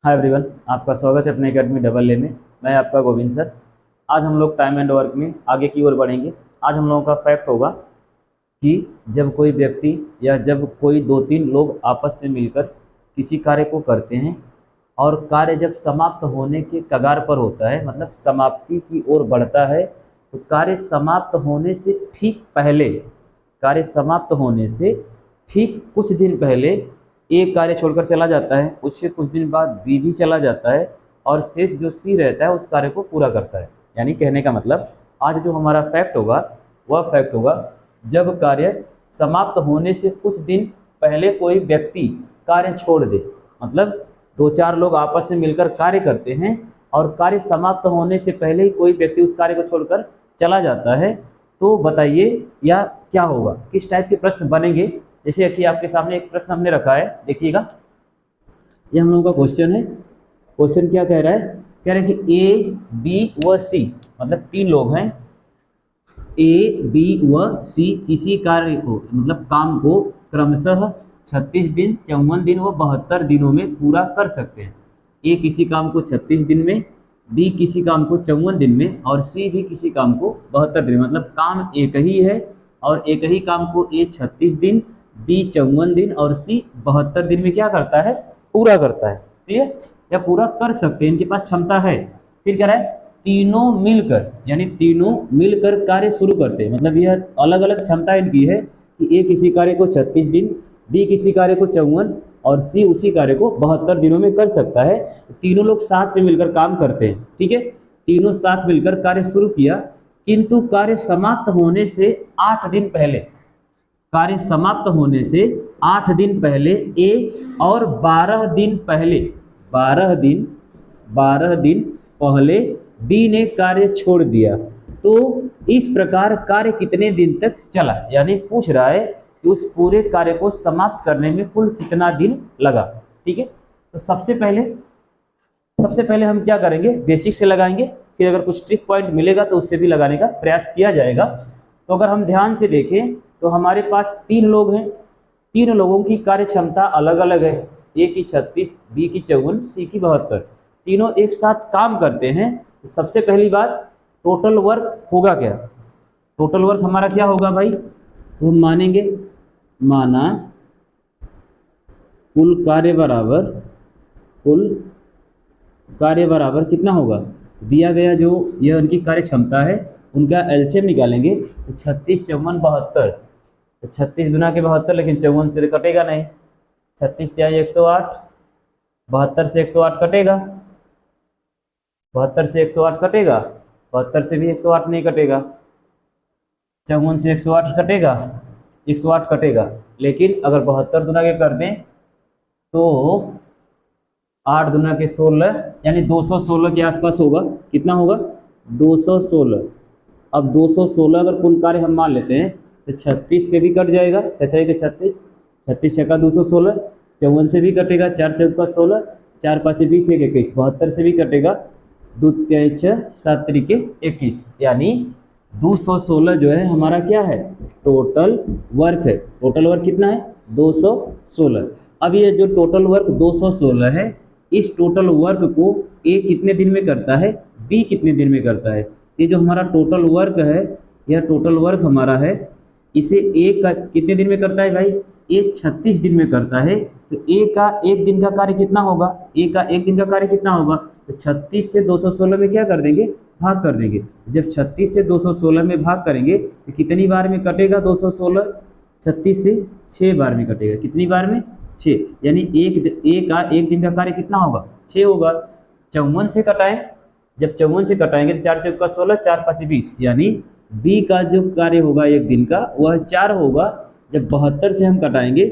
Hi everyone, आपका स्वागत है अपने एकेडमी डबल ए में। मैं आपका गोविंद सर। आज हम लोग टाइम एंड वर्क में आगे की ओर बढ़ेंगे। आज हम लोगों का फैक्ट होगा कि जब कोई व्यक्ति या जब कोई दो तीन लोग आपस में मिलकर किसी कार्य को करते हैं और कार्य जब समाप्त होने के कगार पर होता है, मतलब समाप्ति की ओर बढ़ता है, तो कार्य समाप्त होने से ठीक पहले, कार्य समाप्त होने से ठीक कुछ दिन पहले ए कार्य छोड़कर चला जाता है, उससे कुछ दिन बाद बी भी चला जाता है और शेष जो सी रहता है उस कार्य को पूरा करता है। यानी कहने का मतलब आज जो हमारा फैक्ट होगा वह फैक्ट होगा जब कार्य समाप्त होने से कुछ दिन पहले कोई व्यक्ति कार्य छोड़ दे। मतलब दो चार लोग आपस में मिलकर कार्य करते हैं और कार्य समाप्त होने से पहले ही कोई व्यक्ति उस कार्य को छोड़कर चला जाता है, तो बताइए या क्या होगा, किस टाइप के प्रश्न बनेंगे। जैसे कि आपके सामने एक प्रश्न हमने रखा है, देखिएगा। ये हम लोगों का क्वेश्चन है। क्वेश्चन क्या कह रहा है? कह रहा है कि ए बी व सी, मतलब तीन लोग हैं, ए बी व सी किसी कार्य को, मतलब काम को क्रमशः 36 दिन, 54 दिन व 72 दिनों में पूरा कर सकते हैं। ए किसी काम को 36 दिन में, बी किसी काम को 54 दिन में और सी भी किसी काम को 72 दिन में। मतलब काम एक ही है और एक ही काम को ए 36 दिन, बी 54 दिन और सी 72 दिन में क्या करता है? पूरा करता है। क्लियर? या पूरा कर सकते हैं, इनके पास क्षमता है। फिर कह रहा है तीनों मिलकर, यानी तीनों मिलकर कार्य शुरू करते हैं। मतलब यह अलग अलग क्षमता इनकी है कि ए किसी कार्य को 36 दिन, बी किसी कार्य को 54 और सी उसी कार्य को 72 दिनों में कर सकता है। तीनों लोग साथ में मिलकर काम करते हैं। ठीक है, तीनों साथ मिलकर कार्य शुरू किया, किंतु कार्य समाप्त होने से 8 दिन पहले, कार्य समाप्त होने से 8 दिन पहले ए और 12 दिन पहले, 12 दिन पहले बी ने कार्य छोड़ दिया। तो इस प्रकार कार्य कितने दिन तक चला? यानी पूछ रहा है कि उस पूरे कार्य को समाप्त करने में कुल कितना दिन लगा। ठीक है, तो सबसे पहले हम क्या करेंगे? बेसिक से लगाएंगे, फिर अगर कुछ ट्रिक पॉइंट मिलेगा तो उससे भी लगाने का प्रयास किया जाएगा। तो अगर हम ध्यान से देखें तो हमारे पास तीन लोग हैं, तीन लोगों की कार्य क्षमता अलग अलग है। ए की 36, बी की 54, सी की 72। तीनों एक साथ काम करते हैं। तो सबसे पहली बात, टोटल वर्क होगा क्या? टोटल वर्क हमारा क्या होगा भाई? तो हम मानेंगे, माना कुल कार्य बराबर कितना होगा? दिया गया जो यह उनकी कार्य क्षमता है उनका एलसीएम निकालेंगे तो 36, 54, 72। तो 36 दुना के 72, लेकिन 54 से कटेगा नहीं। 36 या 108, 72 से 108 कटेगा, 72 से 108 कटेगा, 72 से भी 108 नहीं कटेगा, 54 से 108 कटेगा, 108 कटेगा। लेकिन अगर 72 दुना के कर दें तो 8 दुना के 16, यानी 216 के आसपास होगा। कितना होगा? 216। अब 216 अगर कुल कार्य हम मान लेते हैं तो 36 से भी कट जाएगा, 6 के 36, 36 छक्का 216, 54 से भी कटेगा, 4 चौका 16, 4 5 20, 1 21, 72 से भी कटेगा, 2 6 7 के 21, यानी 216 जो है हमारा क्या है? टोटल वर्क है। टोटल वर्क कितना है? 216। अब ये जो टोटल वर्क 216 है, इस टोटल वर्क को ए कितने दिन में करता है, बी कितने दिन में करता है? ये जो हमारा टोटल वर्क है, यह टोटल वर्क हमारा है, इसे ए का कितने दिन में करता है भाई? ए 36 दिन में करता है। तो ए का एक दिन का कार्य कितना होगा? ए का एक दिन का कार्य कितना होगा? तो 36 से 216 में क्या कर देंगे? भाग कर देंगे। जब 36 से 216 में भाग करेंगे तो कितनी बार में कटेगा 216? 36 से 6 बार में कटेगा। कितनी बार में? 6। यानी ए का एक दिन का कार्य कितना होगा? 6 होगा। 54 से कटाएं, जब 54 से कटाएंगे तो 4 चौका 16, 4 5 20, यानी बी का जो कार्य होगा एक दिन का वह 4 होगा। जब 72 से हम कटाएंगे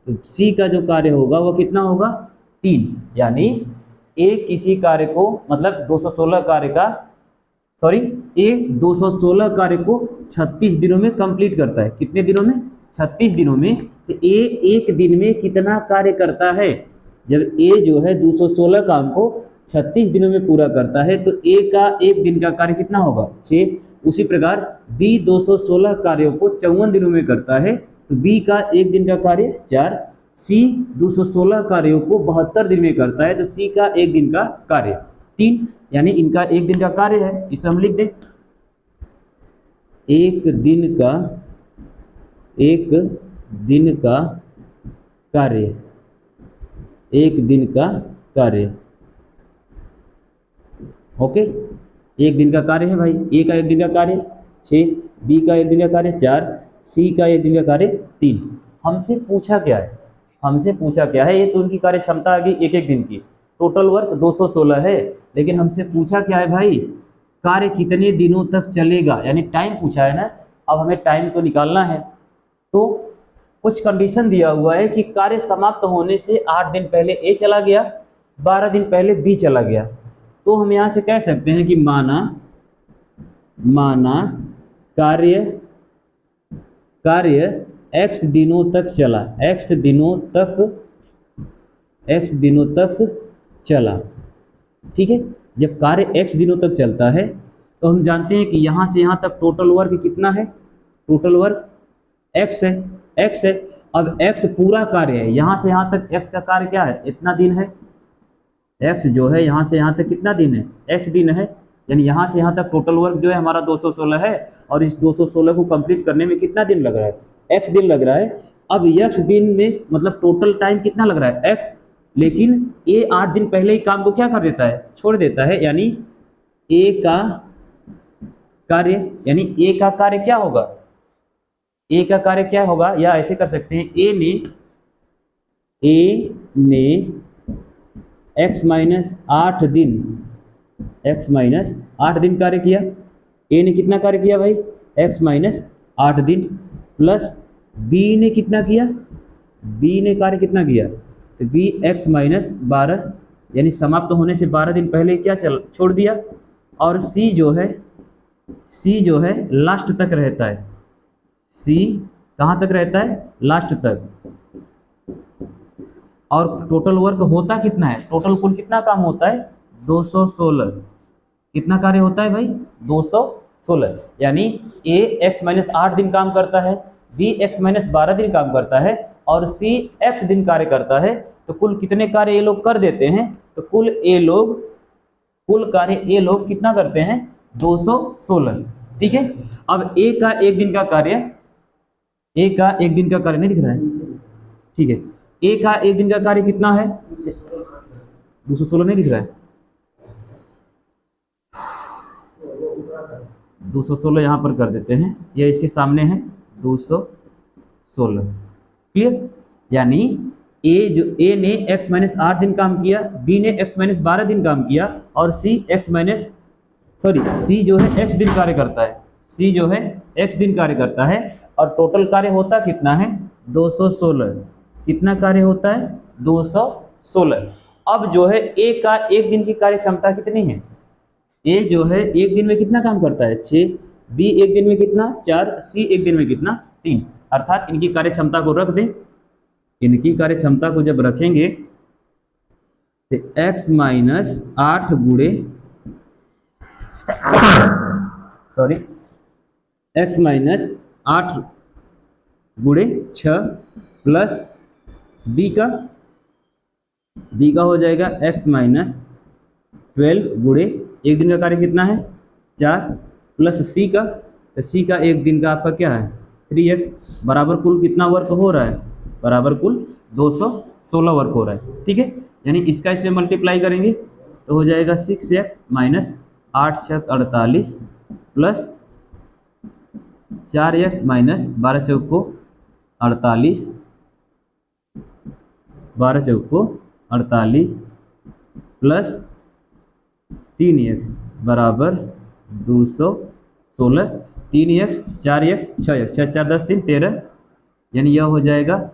तो सी का जो कार्य होगा वह कितना होगा? 3। यानी ए किसी कार्य को, मतलब 216 कार्य का, सॉरी, ए 216 कार्य को 36 दिनों में कंप्लीट करता है। कितने दिनों में? 36 दिनों में। तो ए एक दिन में कितना कार्य करता है? जब ए जो है 216 काम को 36 दिनों में पूरा करता है तो ए का एक दिन का कार्य कितना होगा? 6। उसी प्रकार बी 216 कार्यों को 54 दिनों में करता है तो बी का एक दिन का कार्य 4। सी 216 कार्यों को 72 दिन में करता है, तो सी का एक दिन का कार्य 3, यानी इनका एक दिन का कार्य है। इसे हम लिख दें एक दिन का कार्य, एक दिन का कार्य। ओके, एक दिन का कार्य है भाई, ए का एक दिन का कार्य 6, बी का एक दिन का कार्य 4, सी का एक दिन का कार्य 3। हमसे पूछा क्या है, हमसे पूछा क्या है, ये तो उनकी कार्य क्षमता आ गई एक एक दिन की, टोटल वर्क 216 है, लेकिन हमसे पूछा क्या है भाई, कार्य कितने दिनों तक चलेगा, यानी टाइम पूछा है ना। अब हमें टाइम तो निकालना है, तो कुछ कंडीशन दिया हुआ है कि कार्य समाप्त होने से 8 दिन पहले ए चला गया, 12 दिन पहले बी चला गया, तो हम यहाँ से कह सकते हैं कि माना कार्य x दिनों तक चला, x दिनों तक चला। ठीक है, जब कार्य x दिनों तक चलता है तो हम जानते हैं कि यहाँ से यहाँ तक टोटल वर्क कितना है, टोटल वर्क x है। अब x पूरा कार्य है, यहाँ से यहाँ तक x का कार्य क्या है, इतना दिन है। x जो है यहाँ से यहाँ तक कितना दिन है, x दिन है, यानी यहाँ से यहाँ तक टोटल वर्क जो है हमारा 216 है, और इस 216 को कंप्लीट करने में कितना दिन लग रहा है, x दिन लग रहा है। अब x दिन में मतलब टोटल टाइम कितना लग रहा है, x, लेकिन a 8 दिन पहले ही काम को क्या कर देता है, छोड़ देता है, यानी a का कार्य, यानी a का कार्य क्या होगा, a का कार्य क्या होगा, या ऐसे कर सकते हैं a ने x माइनस 8 दिन कार्य किया। ए ने कितना कार्य किया भाई, x माइनस 8 दिन, प्लस बी ने कितना किया, बी ने कार्य कितना किया, तो बी x माइनस 12, यानी समाप्त होने से 12 दिन पहले क्या छोड़ दिया। और सी जो है लास्ट तक रहता है, सी कहाँ तक रहता है, लास्ट तक। और टोटल वर्क होता कितना है, टोटल कुल कितना काम होता है, 216। कितना कार्य होता है भाई, 216, यानी ए x माइनस 8 दिन काम करता है, बी x माइनस 12 दिन काम करता है, और सी x दिन कार्य करता है। तो कुल कितने कार्य ये लोग कर देते हैं, तो कुल कार्य ये लोग कितना करते हैं, 216। ठीक है, अब ए का एक दिन का कार्य, ए का एक दिन का कार्य नहीं दिख रहा है, ठीक है, ए का एक दिन का कार्य कितना है, 216 नहीं दिख रहा है, 216 यहाँ पर कर देते हैं, यह इसके सामने है 216। क्लियर, यानी ए ने x माइनस 8 दिन काम किया, बी ने x माइनस 12 दिन काम किया, और सी जो है x दिन कार्य करता है, सी जो है x दिन कार्य करता है, और टोटल कार्य होता कितना है, 216। कितना कार्य होता है, 216। अब जो है ए का एक दिन की कार्य क्षमता कितनी है, ए जो है एक दिन में कितना काम करता है, 6, बी एक दिन में कितना, 4, सी एक दिन में कितना, 3। अर्थात इनकी कार्य क्षमता को रख दें, इनकी कार्य क्षमता को जब रखेंगे तो x माइनस 8 गुणे x माइनस 8 गुणे 6 प्लस बी का हो जाएगा x माइनस 12 गुणे एक दिन का कार्य कितना है, 4, प्लस सी का, तो सी का एक दिन का आपका क्या है, 3x, बराबर कुल कितना वर्क हो रहा है, बराबर कुल 216 वर्क हो रहा है। ठीक है, यानी इसका इसमें मल्टीप्लाई करेंगे तो हो जाएगा 6x माइनस 8 छक 48 प्लस 4x माइनस 12 चौक को 48, 12 चौक को 48 प्लस 3x बराबर 216, 3x 4x 6x 6 4 10 3 13, यानी यह हो जाएगा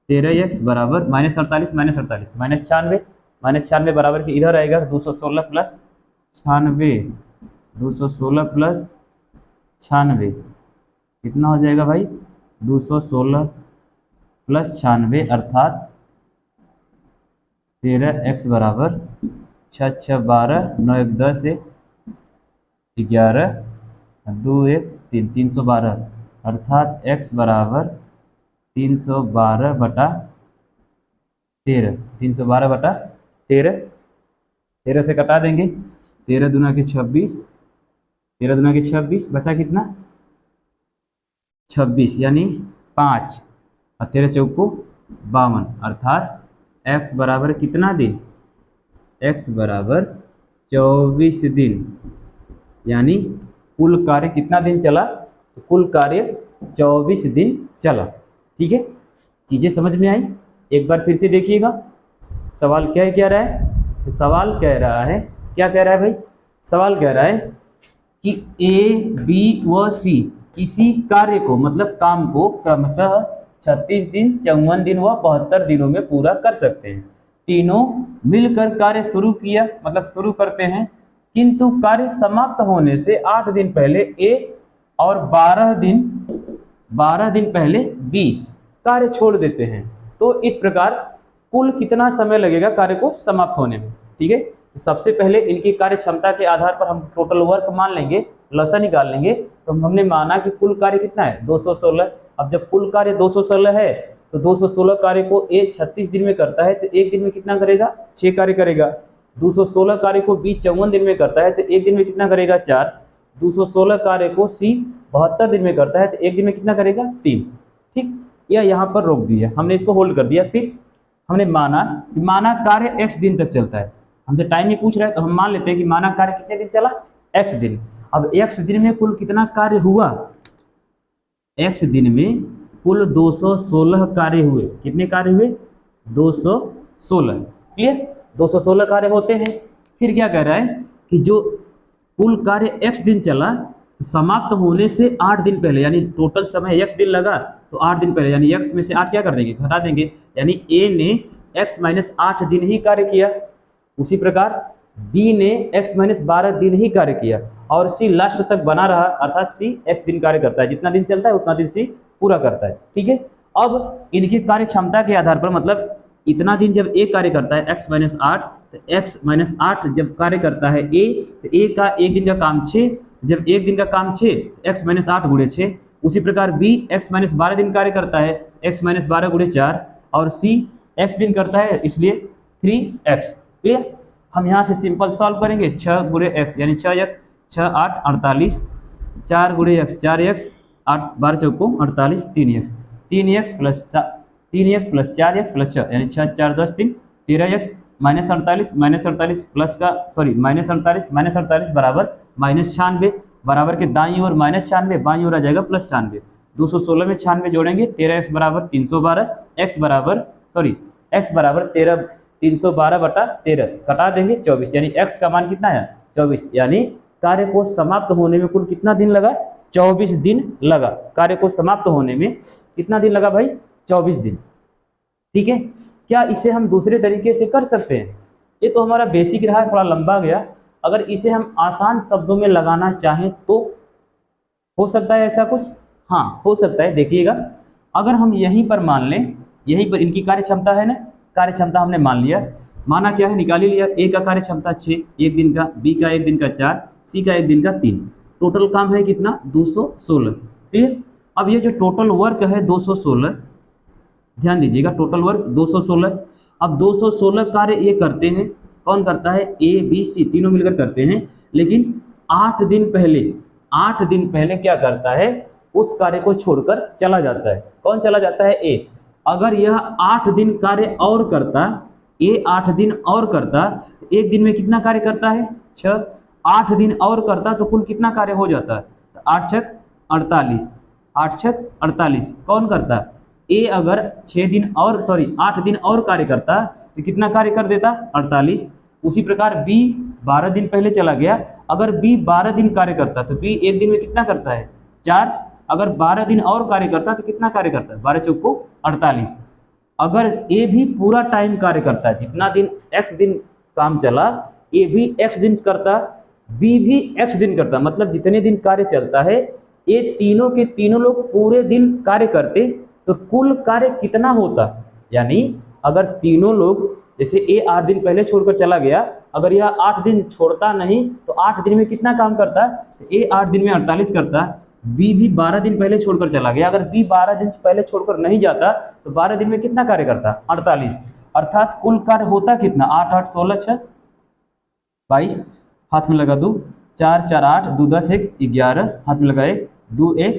13x बराबर माइनस 48 माइनस 96 बराबर कि इधर आएगा 216 प्लस 96, 216 प्लस 96 कितना हो जाएगा भाई, 216 प्लस 96 अर्थात 13x बराबर 6 6 12 9 1 10 11 2 1 3 312, अर्थात x बराबर 312 बटा 13, 312/13, 13 से कटा देंगे, 13 दूना के 26, 13 दूना के 26, बचा कितना 26 यानी 5 और 13 चौको 52, अर्थात x बराबर कितना दिन, x बराबर 24 दिन, यानी कुल कार्य कितना दिन चला, तो कुल कार्य 24 दिन चला। ठीक है, चीज़ें समझ में आई? एक बार फिर से देखिएगा सवाल क्या कह रहा है। तो सवाल कह रहा है, क्या कह रहा है भाई, सवाल कह रहा है कि A, B व C किसी कार्य को मतलब काम को क्रमशः 36 दिन, 54 दिन व 72 दिनों में पूरा कर सकते हैं। तीनों मिलकर कार्य शुरू किया, मतलब शुरू करते हैं, किंतु कार्य समाप्त होने से 8 दिन पहले A और 12 दिन पहले B कार्य छोड़ देते हैं। तो इस प्रकार कुल कितना समय लगेगा कार्य को समाप्त होने में। ठीक है, तो सबसे पहले इनकी कार्य क्षमता के आधार पर हम टोटल वर्क मान लेंगे, लसा निकाल लेंगे। तो हमने माना कि कुल कार्य कितना है 216। अब जब कुल कार्य 216 है तो 216 कार्य को A 36 दिन में करता है तो एक दिन में कितना करेगा, 6 कार्य करेगा। 216 कार्य को B 54 दिन में करता है तो एक दिन में कितना करेगा, 4। 216 कार्य को C 72 दिन में करता है तो एक दिन में कितना करेगा, 3। ठीक, या यहाँ पर रोक दिया, हमने इसको होल्ड कर दिया। फिर हमने माना कार्य x दिन तक चलता है, हमसे टाइम ही पूछ रहा है तो हम मान लेते हैं कि माना कार्य कितने दिन चला, x दिन। अब x दिन में कुल कितना कार्य हुआ, x दिन में कुल 216 कार्य हुए। कितने कार्य हुए, 216। क्लियर, 216 कार्य होते हैं। फिर क्या कह रहा है कि जो कुल कार्य x दिन चला, समाप्त होने से 8 दिन पहले, यानी टोटल समय x दिन लगा तो 8 दिन पहले, यानी x में से 8 क्या कर देंगे, घटा देंगे, यानी A ने x - 8 दिन ही कार्य किया। उसी प्रकार B ने x - 12 दिन ही कार्य किया और C लास्ट तक बना रहा, अर्थात C x दिन कार्य करता है। जितना दिन चलता है उतना दिन C पूरा करता है। ठीक है, अब इनकी कार्य क्षमता के आधार पर, मतलब इतना दिन जब A कार्य करता है x - 8, तो x - 8 जब कार्य करता है A, तो A का एक दिन का काम 6, जब एक दिन का काम 6, x - 8 गुणे 6। उसी प्रकार B x - 12 दिन कार्य करता है, x - 12 गुणे 4, और C x दिन करता है, इसलिए 3x। क्लियर, हम यहाँ से सिंपल सॉल्व करेंगे, 6 गुणे x यानी 6x, 6 8 48, 4 गुणे x 4x, 8 12 चौको 48, 3x, 3x plus 4x plus 6 यानी 6 4 10 3, 13x -48 प्लस का -48 बराबर -96, बराबर के दाईं ओर -96, बाईं ओर आ जाएगा +96। 216 में 96 जोड़ेंगे, 13x बराबर 312, x बराबर 312/13 कटा देंगे 24, यानी x का मान कितना है 24। यानी कार्य को समाप्त होने में कुल कितना दिन लगा, 24 दिन लगा। कार्य को समाप्त होने में कितना दिन लगा भाई, 24 दिन। ठीक है, क्या इसे हम दूसरे तरीके से कर सकते हैं? ये तो हमारा बेसिक रहा, थोड़ा लंबा गया। अगर इसे हम आसान शब्दों में लगाना चाहें तो हो सकता है ऐसा कुछ, हाँ हो सकता है। देखिएगा, अगर हम यहीं पर मान लें, यहीं पर इनकी कार्य क्षमता है ना, कार्य क्षमता हमने मान लिया, माना क्या है, निकाल ही लिया। A का कार्य क्षमता 6 एक दिन का, B का एक दिन का 4, C का एक दिन का 3, टोटल काम है कितना 216। क्लियर, अब ये जो टोटल वर्क है 216, ध्यान दीजिएगा, टोटल वर्क 216। अब 216 कार्य ये करते हैं, कौन करता है, A B C तीनों मिलकर करते हैं, लेकिन 8 दिन पहले क्या करता है, उस कार्य को छोड़कर चला जाता है। कौन चला जाता है, A। अगर यह 8 दिन कार्य और करता, A 8 दिन और करता, तो एक दिन में कितना कार्य करता है, 6। 8 दिन और करता तो कुल कितना कार्य हो जाता है, 8 6 48, 8 6 48। कौन करता, A अगर 8 दिन और कार्य करता तो कितना कार्य कर देता, 48। उसी प्रकार B 12 दिन पहले चला गया, अगर B 12 दिन कार्य करता तो B एक दिन में कितना करता है, 4। अगर 12 दिन और कार्य करता तो कितना कार्य करता है, 12 चौको 48। अगर A भी पूरा टाइम कार्य करता है, जितना दिन x दिन काम चला A भी x दिन करता, B भी x दिन करता, मतलब जितने दिन कार्य चलता है ये तीनों के तीनों लोग पूरे दिन कार्य करते तो कुल कार्य कितना होता। यानी अगर तीनों लोग, जैसे A 8 दिन पहले छोड़कर चला गया, अगर यह 8 दिन छोड़ता नहीं तो 8 दिन में कितना काम करता, तो A 8 दिन में 48 करता। B भी 12 दिन पहले छोड़कर चला गया, अगर B 12 दिन पहले छोड़कर नहीं जाता तो 12 दिन में कितना कार्य करता, 48। अर्थात कुल कार्य होता कितना, 8 8 16 6 22, हाथ में लगा 2, 4 4 8, 2 10 1 11, हाथ में लगा 1 2 1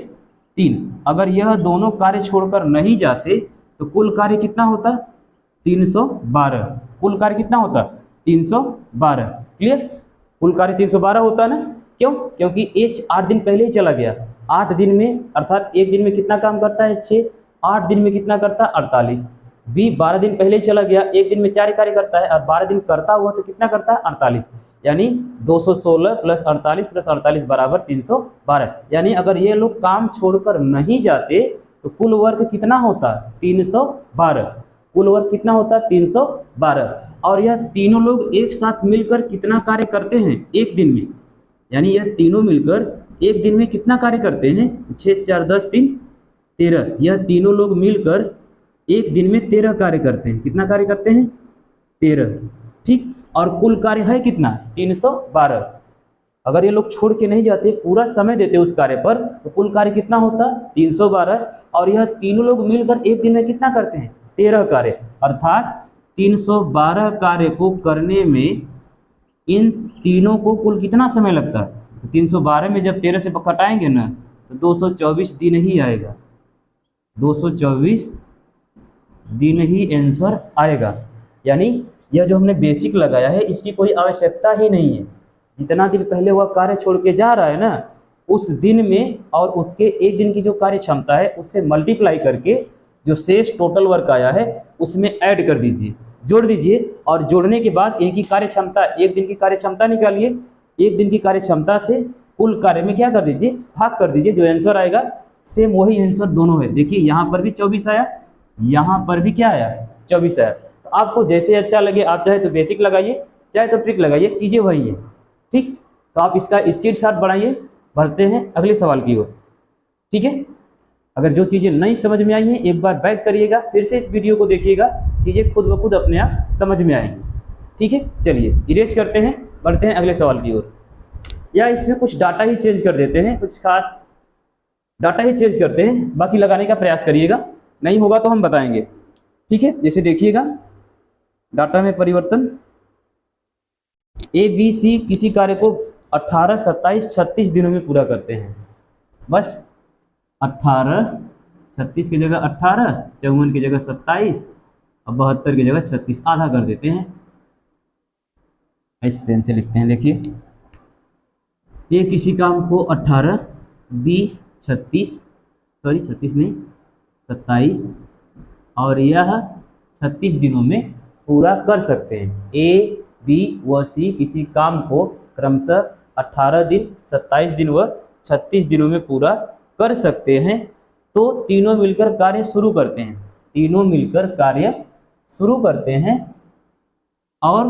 3। अगर यह दोनों कार्य छोड़कर नहीं जाते तो कुल कार्य कितना होता, 312। कुल कार्य कितना होता, 312। क्लियर, कुल कार्य 312 होता ना। क्यों, क्योंकि एच 8 दिन पहले ही चला गया। 8 दिन में अर्थात एक दिन में कितना काम करता है 6, 8 दिन में कितना करता है 48। बी 12 दिन पहले ही चला गया, एक दिन में 4 कार्य करता है और 12 दिन करता हुआ तो कितना करता है 48, यानी 216 प्लस 48 बराबर 312। यानी अगर ये लोग काम छोड़कर नहीं जाते तो कुल वर्ग कितना होता, 312। कुल वर्ग कितना होता, 312। और यह तीनों लोग एक साथ मिलकर कितना कार्य करते हैं एक दिन में, यानी यह तीनों मिलकर एक दिन में कितना कार्य करते हैं, 6 4 10 3 13। यह तीनों लोग मिलकर एक दिन में 13 कार्य करते हैं। कितना कार्य करते हैं, 13। ठीक, और कुल कार्य है कितना, 312। अगर ये लोग छोड़ के नहीं जाते, पूरा समय देते उस कार्य पर, तो कुल कार्य कितना होता, 312। और यह तीनों लोग मिलकर एक दिन में कितना करते हैं, 13 कार्य। अर्थात 312 कार्य को करने में इन तीनों को कुल कितना समय लगता है, तो 312 में जब 13 से घटाएंगे ना तो 224 दिन ही आएगा, 224 दिन ही आंसर आएगा। यानी यह जो हमने बेसिक लगाया है इसकी कोई आवश्यकता ही नहीं है। जितना दिन पहले वह कार्य छोड़ के जा रहा है ना, उस दिन में और उसके एक दिन की जो कार्य क्षमता है उससे मल्टीप्लाई करके जो शेष टोटल वर्क आया है उसमें ऐड कर दीजिए, जोड़ दीजिए। और जोड़ने के बाद एक ही कार्य क्षमता, एक दिन की कार्य क्षमता निकालिए। एक दिन की कार्य क्षमता से कुल कार्य में क्या कर दीजिए, भाग कर दीजिए। जो आंसर आएगा सेम वही आंसर दोनों है। देखिए यहाँ पर भी 24 आया, यहाँ पर भी क्या आया, 24 आया। तो आपको जैसे अच्छा लगे, आप चाहे तो बेसिक लगाइए, चाहे तो ट्रिक लगाइए, चीज़ें वही है। ठीक, तो आप इसका स्क्रीनशॉट बनाइए, बढ़ते हैं अगले सवाल की ओर। ठीक है, अगर जो चीज़ें नहीं समझ में आई हैं एक बार बैक करिएगा, फिर से इस वीडियो को देखिएगा, चीज़ें खुद ब खुद अपने आप समझ में आएंगी। ठीक है, चलिए इरेज करते हैं, बढ़ते हैं अगले सवाल की ओर। या इसमें कुछ डाटा ही चेंज कर देते हैं, कुछ खास डाटा ही चेंज करते हैं, बाकी लगाने का प्रयास करिएगा, नहीं होगा तो हम बताएंगे। ठीक है, जैसे देखिएगा डाटा में परिवर्तन, ए बी सी किसी कार्य को 18 27 36 दिनों में पूरा करते हैं। बस 18 36 की जगह 18, 54 की जगह 27 और 72 की जगह 36, आधा कर देते हैं। इस पेन से लिखते हैं, देखिए ए किसी काम को 18, बी 36 नहीं 27 और यह 36 दिनों में पूरा कर सकते हैं। ए बी व सी किसी काम को क्रमशः 18 दिन 27 दिन व 36 दिनों में पूरा कर सकते हैं। तो तीनों मिलकर कार्य शुरू करते हैं, तीनों मिलकर कार्य शुरू करते हैं और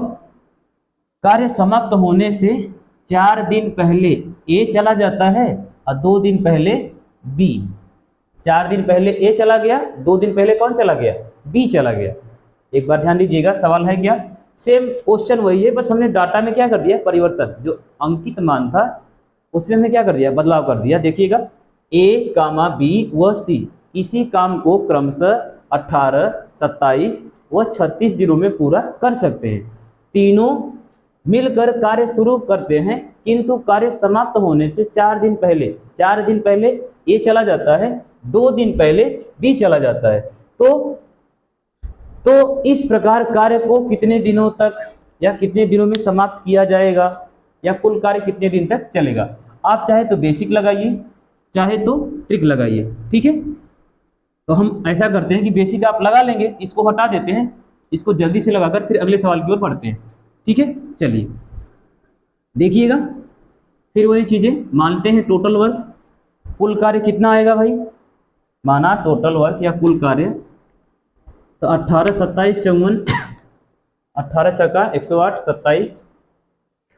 कार्य समाप्त होने से 4 दिन पहले ए चला जाता है और 2 दिन पहले बी। 4 दिन पहले ए चला गया, 2 दिन पहले कौन चला गया, बी चला गया। एक बार ध्यान दीजिएगा, सवाल है क्या, सेम क्वेश्चन वही है, बस हमने डाटा में क्या कर दिया, परिवर्तन, जो अंकित मान था उसमें हमने क्या कर दिया, बदलाव कर दिया। देखिएगा ए कामा बी व सी किसी काम को क्रमशः 18 27 व 36 दिनों में पूरा कर सकते हैं। तीनों मिलकर कार्य शुरू करते हैं, किंतु कार्य समाप्त होने से 4 दिन पहले ए चला जाता है, 2 दिन पहले बी चला जाता है। तो इस प्रकार कार्य को कितने दिनों तक या कितने दिनों में समाप्त किया जाएगा या कुल कार्य कितने दिन तक चलेगा। आप चाहे तो बेसिक लगाइए, चाहे तो ट्रिक लगाइए। ठीक है, तो हम ऐसा करते हैं कि बेसिक आप लगा लेंगे, इसको हटा देते हैं, इसको जल्दी से लगाकर फिर अगले सवाल की ओर बढ़ते हैं। ठीक है, चलिए देखिएगा, फिर वही चीजें मानते हैं। टोटल वर्क, कुल कार्य कितना आएगा भाई, माना टोटल वर्क या कुल कार्य, तो 18 27 54, 18 छक्का 108, 27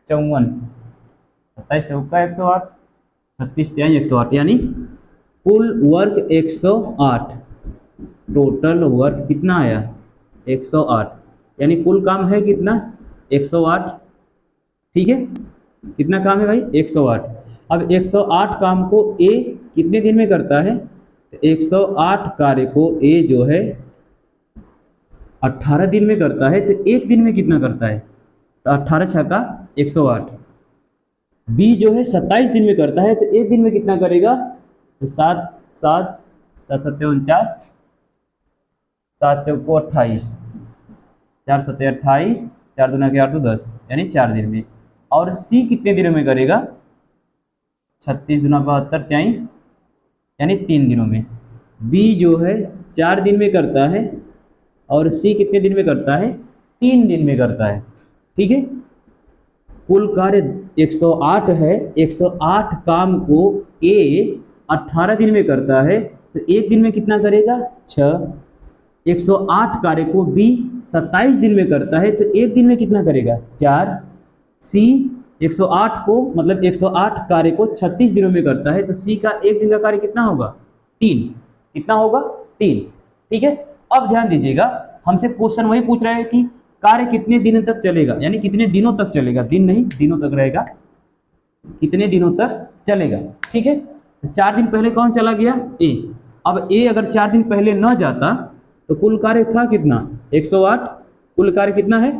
54, 27 चौका 108, 36 तिहाई 108, यानी कुल वर्क 108। टोटल वर्क कितना आया, 108, यानी कुल काम है कितना, 108। ठीक है, कितना काम है भाई, 108। अब 108 काम को ए कितने दिन में करता है, तो 108 कार्य को ए जो है 18 दिन में करता है तो एक दिन में कितना करता है, तो 18 छक्का 108। बी जो है 27 दिन में करता है तो एक दिन में कितना करेगा, तो 7 7 7 सत्ते 49, 7 चौको 28, 4 सत्ते 28, 4 दूना के 8 तो 10, यानी 4 दिन में। और सी कितने दिनों में करेगा, 36 दूना 72 त्याई, यानी 3 दिनों में। बी जो है 4 दिन में करता है और सी कितने दिन में करता है, 3 दिन में करता है। ठीक है, कुल कार्य 108 है, 108 काम को ए 18 दिन में करता है तो एक दिन में कितना करेगा, 6। 108 कार्य को बी 27 दिन में करता है तो एक दिन में कितना करेगा, 4। सी 108 को मतलब 108 कार्य को 36 दिनों में करता है तो सी का एक दिन का कार्य कितना होगा, 3। कितना होगा, 3। ठीक है, अब ध्यान दीजिएगा, हमसे क्वेश्चन वही पूछ रहा है कि कार्य कितने दिन तक चलेगा, यानी कितने दिनों तक चलेगा, दिन नहीं दिनों तक रहेगा, कितने दिनों तक चलेगा। ठीक है, तो 4 दिन पहले कौन चला गया, ए। अब ए अगर 4 दिन पहले न जाता तो कुल कार्य था कितना, 108। कुल कार्य कितना है,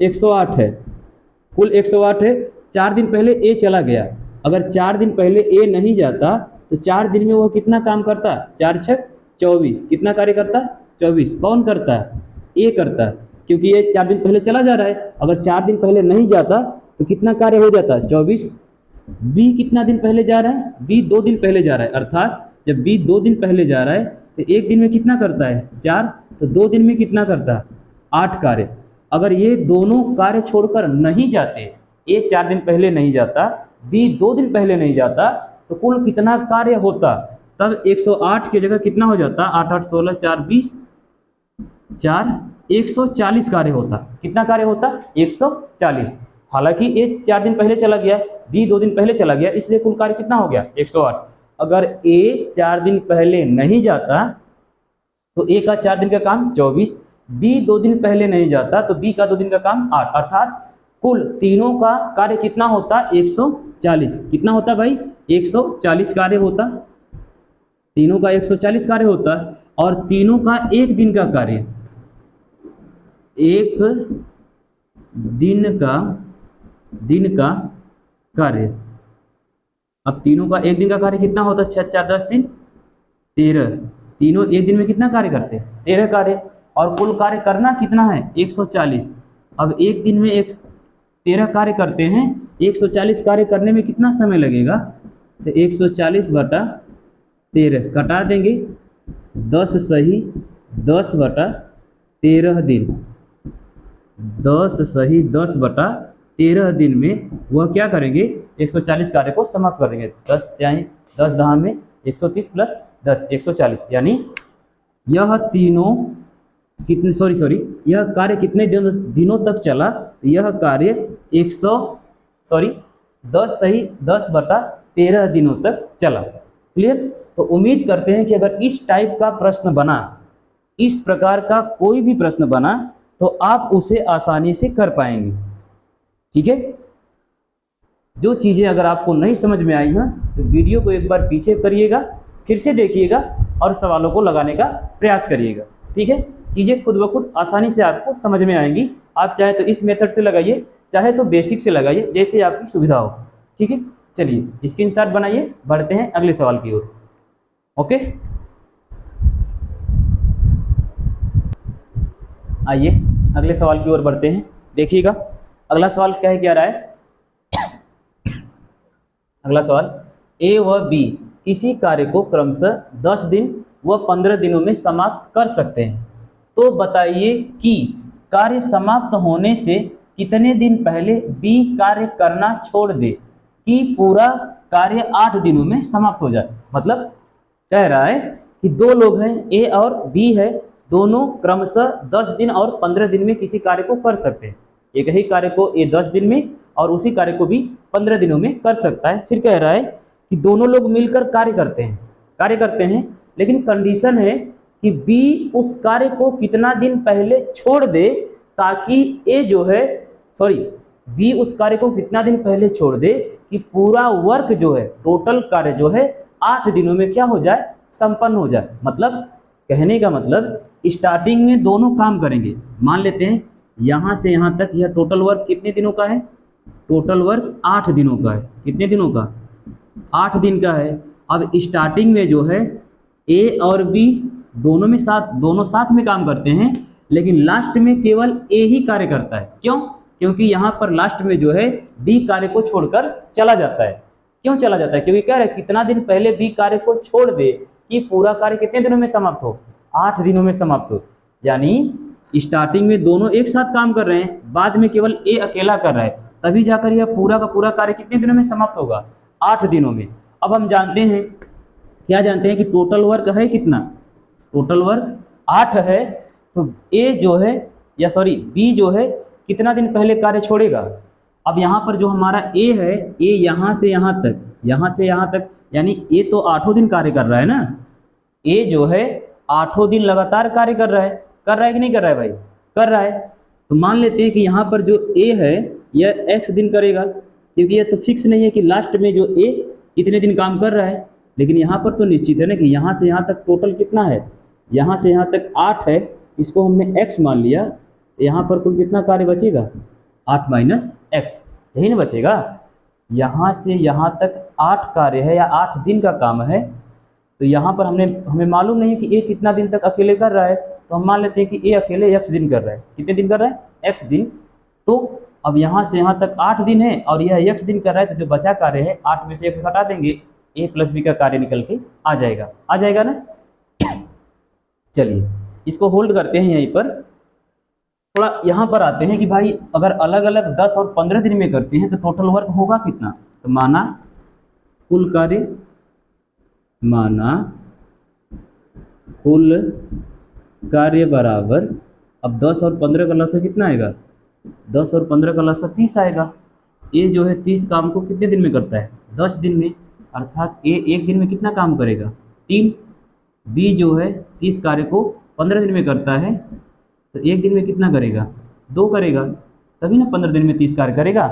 108 है, कुल 108 है। 4 दिन पहले ए चला गया, अगर 4 दिन पहले ए नहीं जाता तो 4 दिन में वो कितना काम करता, 4 छक 24, कितना कार्य करता, 24। कौन करता है, ए करता है, क्योंकि ये 4 दिन पहले चला जा रहा है। अगर 4 दिन पहले नहीं जाता तो कितना कार्य हो जाता है, 24। बी कितना दिन पहले जा रहा है, बी 2 दिन पहले जा रहा है, अर्थात जब बी 2 दिन पहले जा रहा है तो एक दिन में कितना करता है, 4, तो 2 दिन में कितना करता है, 8 कार्य। अगर ये दोनों कार्य छोड़कर नहीं जाते, ए 4 दिन पहले नहीं जाता, बी 2 दिन पहले नहीं जाता, तो कुल कितना कार्य होता, तब 108 की जगह कितना हो जाता, 8 8 16 4 20, 4 140 कार्य होता। कितना कार्य होता, 140। हालांकि ए 4 दिन पहले चला गया, बी 2 दिन पहले चला गया, इसलिए कुल कार्य कितना हो गया, 108। अगर ए 4 दिन पहले नहीं जाता तो ए का 4 दिन का काम 24, बी 2 दिन पहले नहीं जाता तो बी का 2 दिन का काम 8, अर्थात कुल तीनों का कार्य कितना होता, 140। कितना होता भाई, 140 कार्य होता, तीनों का 140 कार्य होता। और तीनों का एक दिन का कार्य, एक दिन का कार्य। अब तीनों का एक दिन का कार्य कितना होता, 6 4 10 दिन 13। तीनों एक दिन में कितना कार्य करते हैं, 13 कार्य। और कुल कार्य करना कितना है, 140। अब एक दिन में 13 कार्य करते हैं, 140 कार्य करने में कितना समय लगेगा, तो 140 बटा 13 कटा देंगे, 10 सही 10 बटा 13 दिन, 10 सही 10 बटा 13 दिन में वह क्या करेंगे, 140 कार्य को समाप्त कर देंगे। 10 यानी 10 दहा में 130 प्लस 10 140, यानी यह तीनों कितने सॉरी यह कार्य कितने दिनों तक चला, यह कार्य 10 सही 10 बटा 13 दिनों तक चला। क्लियर। तो उम्मीद करते हैं कि अगर इस टाइप का प्रश्न बना, इस प्रकार का कोई भी प्रश्न बना तो आप उसे आसानी से कर पाएंगे। ठीक है, जो चीज़ें अगर आपको नहीं समझ में आई हैं तो वीडियो को एक बार पीछे करिएगा, फिर से देखिएगा और सवालों को लगाने का प्रयास करिएगा। ठीक है, चीज़ें खुद ब खुद आसानी से आपको समझ में आएंगी। आप चाहे तो इस मेथड से लगाइए, चाहे तो बेसिक से लगाइए, जैसे आपकी सुविधा हो। ठीक है, चलिए स्क्रीनशॉट बनाइए, बढ़ते हैं अगले सवाल की ओर। ओके, आइए अगले सवाल की ओर बढ़ते हैं। देखिएगा अगला सवाल क्या है, क्या रहा है अगला सवाल, ए व बी किसी कार्य को क्रमशः 10 दिन व 15 दिनों में समाप्त कर सकते हैं, तो बताइए कि कार्य समाप्त होने से कितने दिन पहले बी कार्य करना छोड़ दे कि पूरा कार्य 8 दिनों में समाप्त हो जाए। मतलब कह रहा है कि दो लोग हैं, ए और बी है, दोनों क्रमशः 10 दिन और 15 दिन में किसी कार्य को कर सकते हैं। एक ही कार्य को ए 10 दिन में और उसी कार्य को भी 15 दिनों में कर सकता है। फिर कह रहा है कि दोनों लोग मिलकर कार्य करते हैं, लेकिन कंडीशन है कि बी उस कार्य को कितना दिन पहले छोड़ दे ताकि ए जो है बी उस कार्य को कितना दिन पहले छोड़ दे कि पूरा वर्क जो है, टोटल कार्य जो है 8 दिनों में क्या हो जाए, संपन्न हो जाए। मतलब कहने का मतलब स्टार्टिंग में दोनों काम करेंगे। मान लेते हैं यहाँ से यहाँ तक यह टोटल वर्क कितने दिनों का है, टोटल वर्क 8 दिनों का है। कितने दिनों का, 8 दिन का है। अब स्टार्टिंग में जो है ए और बी दोनों साथ में काम करते हैं, लेकिन लास्ट में केवल ए ही कार्य करता है। क्यों? क्योंकि यहाँ पर लास्ट में जो है बी कार्य को छोड़कर चला जाता है। क्यों चला जाता है? क्योंकि कह रहे हैं कितना दिन पहले बी कार्य को छोड़ दे कि पूरा कार्य कितने दिनों में समाप्त हो, 8 दिनों में समाप्त हो। यानी स्टार्टिंग में दोनों एक साथ काम कर रहे हैं, बाद में केवल ए अकेला कर रहा है, तभी जाकर यह पूरा का पूरा कार्य कितने दिनों में समाप्त होगा, 8 दिनों में। अब हम जानते हैं, क्या जानते हैं कि टोटल वर्क है कितना, टोटल वर्क 8 है। तो ए जो है या सॉरी बी जो है कितना दिन पहले कार्य छोड़ेगा। अब यहाँ पर जो हमारा ए है, ए यहाँ से यहाँ तक, यहाँ से यहाँ तक, यानी ए तो 8 दिन कार्य कर रहा है ना। ए जो है 8 दिन लगातार कार्य कर रहा है कि नहीं कर रहा है भाई? कर रहा है। तो मान लेते हैं कि यहाँ पर जो ए है यह x दिन करेगा, क्योंकि यह तो फिक्स नहीं है कि लास्ट में जो ए कितने दिन काम कर रहा है। लेकिन यहाँ पर तो निश्चित है ना कि यहाँ से यहाँ तक टोटल कितना है, यहाँ से यहाँ तक 8 है, इसको हमने x मान लिया। यहाँ पर कुल कितना कार्य बचेगा, 8 माइनस x, यही ना बचेगा। यहाँ से यहाँ तक 8 कार्य है या 8 दिन का काम है। तो यहाँ पर हमें मालूम नहीं कि ए कितना दिन तक अकेले कर रहा है, तो हम मान लेते हैं कि ए अकेले x दिन कर रहा है। कितने दिन कर रहा है, x दिन। तो अब यहाँ से यहाँ तक 8 दिन है और यह x दिन कर रहा है, तो जो बचा कार्य है 8 में से x घटा देंगे, a प्लस बी का कार्य निकल के आ जाएगा ना। चलिए इसको होल्ड करते हैं यहीं पर। थोड़ा यहाँ पर आते हैं कि भाई अगर अलग अलग 10 और 15 दिन में करते हैं तो टोटल वर्क होगा कितना। तो माना कुल कार्य बराबर, अब 10 और 15 का लसा कितना आएगा, 10 और 15 का लसा 30 आएगा। ए जो है 30 काम को कितने दिन में करता है, 10 दिन में, अर्थात ए एक दिन में कितना काम करेगा, 3। बी जो है 30 कार्य को 15 दिन में करता है, तो एक दिन में कितना करेगा, 2 करेगा, तभी ना 15 दिन में 30 कार्य करेगा।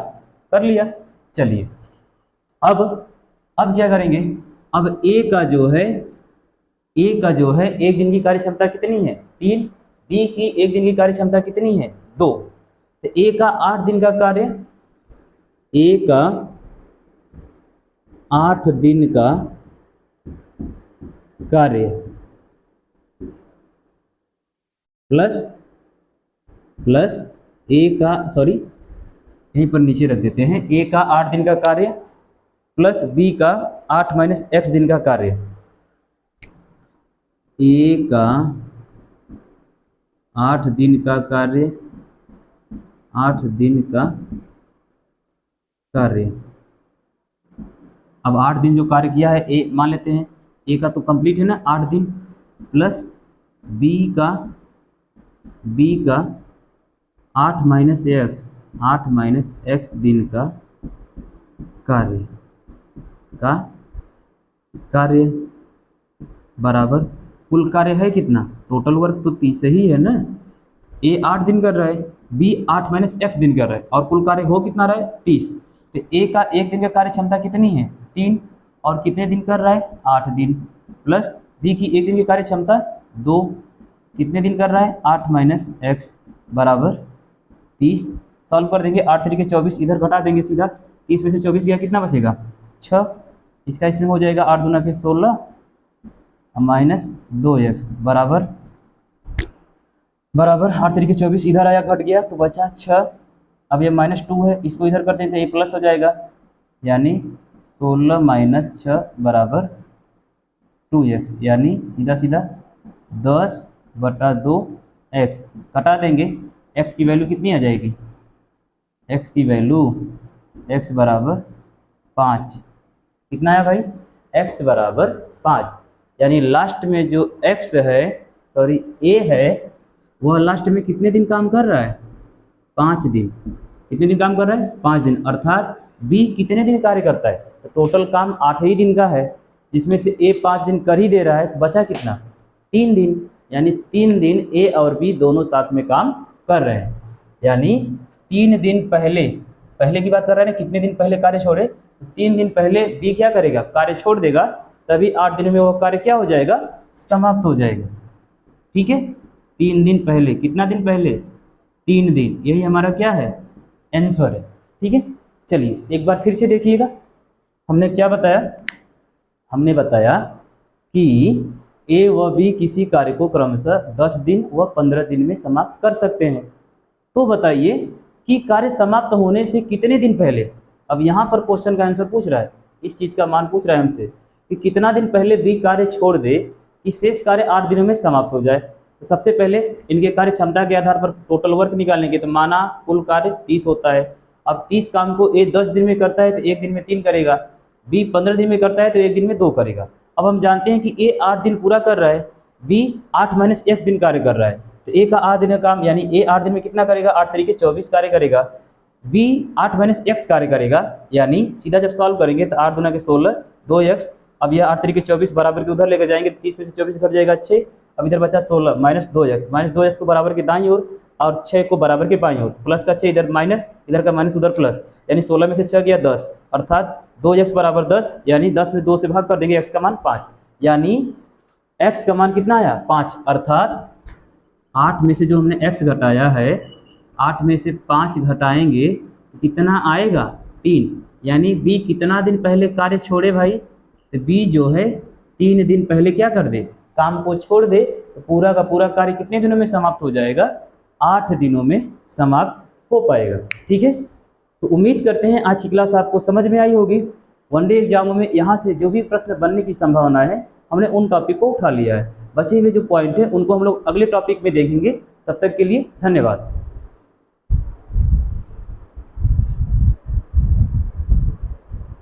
कर लिया। चलिए अब क्या करेंगे, अब ए का जो है एक दिन की कार्य क्षमता कितनी है, 3। बी की एक दिन की कार्य क्षमता कितनी है, 2। तो ए का 8 दिन का कार्य, ए का 8 दिन का कार्य प्लस ए का, सॉरी यहीं पर नीचे रख देते हैं, ए का 8 दिन का कार्य प्लस बी का 8 माइनस x दिन का कार्य। ए का 8 दिन का कार्य, 8 दिन का कार्य। अब 8 दिन जो कार्य किया है ए, मान लेते हैं ए का तो कंप्लीट है ना 8 दिन, प्लस बी का 8 माइनस एक्स दिन का कार्य बराबर कुल कार्य है कितना, टोटल वर्क तो 30 ही है ना। ए 8 दिन कर रहा है, बी 8 माइनस एक्स दिन कर रहा है, और कुल कार्य हो कितना रहा है, 30। तो ए का एक दिन का कार्य क्षमता कितनी है, 3, और कितने दिन कर रहा है, 8 दिन, प्लस बी की एक दिन की कार्य क्षमता 2, कितने दिन कर रहा है, 8 माइनस एक्स बराबर 30। सॉल्व कर देंगे, 8 3 के 24, इधर घटा देंगे सीधा, 30 में से 24 गया कितना बचेगा, 6। इसका इसमें हो जाएगा 8 दूना के 16 माइनस 2x बराबर 8 3 के 24, इधर आया घट गया तो बचा 6। अब ये -2 है, इसको इधर कर देते हैं, ये प्लस हो जाएगा, यानी 16 माइनस 6 बराबर 2x, यानी सीधा सीधा 10/2x। कटा देंगे, x की वैल्यू कितनी आ जाएगी, x की वैल्यू x बराबर 5। कितना है भाई, x बराबर 5, यानी लास्ट में जो x है, सॉरी a है, वह लास्ट में कितने दिन काम कर रहा है, 5 दिन। कितने दिन काम कर रहा है, 5 दिन, अर्थात b कितने दिन कार्य करता है, तो टोटल काम 8 ही दिन का है, जिसमें से a 5 दिन कर ही दे रहा है, तो बचा कितना, 3 दिन, यानी 3 दिन a और b दोनों साथ में काम कर रहे हैं। यानी 3 दिन पहले की बात कर रहे हैं ना, कितने दिन पहले कार्य छोड़े, 3 दिन पहले b क्या करेगा, कार्य छोड़ देगा, तभी 8 दिन में वो कार्य क्या हो जाएगा, समाप्त हो जाएगा। ठीक है, 3 दिन पहले, कितना दिन पहले, 3 दिन, यही हमारा क्या है, आंसर है। ठीक है, चलिए एक बार फिर से देखिएगा, हमने क्या बताया, हमने बताया कि ए व बी किसी कार्य को क्रमशः 10 दिन व 15 दिन में समाप्त कर सकते हैं। तो बताइए कि कार्य समाप्त होने से कितने दिन पहले, अब यहाँ पर क्वेश्चन का आंसर पूछ रहा है, इस चीज़ का मान पूछ रहा है हमसे कि कितना दिन पहले बी कार्य छोड़ दे कि शेष कार्य 8 दिनों में समाप्त हो जाए। तो सबसे पहले इनके कार्य क्षमता के आधार पर टोटल वर्क निकालेंगे, तो माना कुल कार्य 30 होता है। अब 30 काम को ए 10 दिन में करता है तो 1 दिन में 3 करेगा, बी 15 दिन में करता है तो 1 दिन में 2 करेगा। अब हम जानते हैं कि ए 8 दिन पूरा कर रहा है, बी 8 माइनस x दिन कार्य कर रहा है, तो ए का 8 दिन का काम, यानी ए 8 दिन में कितना करेगा, 8 तरीके 24 कार्य करेगा, बी 8 माइनस x कार्य करेगा, यानी सीधा जब सॉल्व करेंगे तो 8 दूना के 16, 2x, अब यह 8 तरीके 24 बराबर के उधर लेकर जाएंगे, 30 में से 24 घट जाएगा 6, अब इधर बचा 16 माइनस 2x को बराबर के दाईं ओर और 6 को बराबर के बाईं ओर, प्लस का 6 इधर माइनस, इधर का माइनस उधर प्लस, यानी 16 में से 6 गया 10, अर्थात 2x बराबर 10, यानी 10 में 2 से भाग कर देंगे, x का मान 5, यानी x का मान कितना आया 5, अर्थात 8 में से जो हमने x घटाया है, 8 में से 5 घटाएंगे तो कितना आएगा 3, यानी b कितना दिन पहले कार्य छोड़े भाई, तो b जो है 3 दिन पहले क्या कर दे, काम को छोड़ दे, तो पूरा का पूरा कार्य कितने दिनों में समाप्त हो जाएगा, 8 दिनों में समाप्त हो पाएगा। ठीक है, तो उम्मीद करते हैं आज की क्लास आपको समझ में आई होगी। वनडे एग्जामों में यहाँ से जो भी प्रश्न बनने की संभावना है, हमने उन टॉपिक को उठा लिया है, बचे हुए जो पॉइंट है उनको हम लोग अगले टॉपिक में देखेंगे। तब तक के लिए धन्यवाद।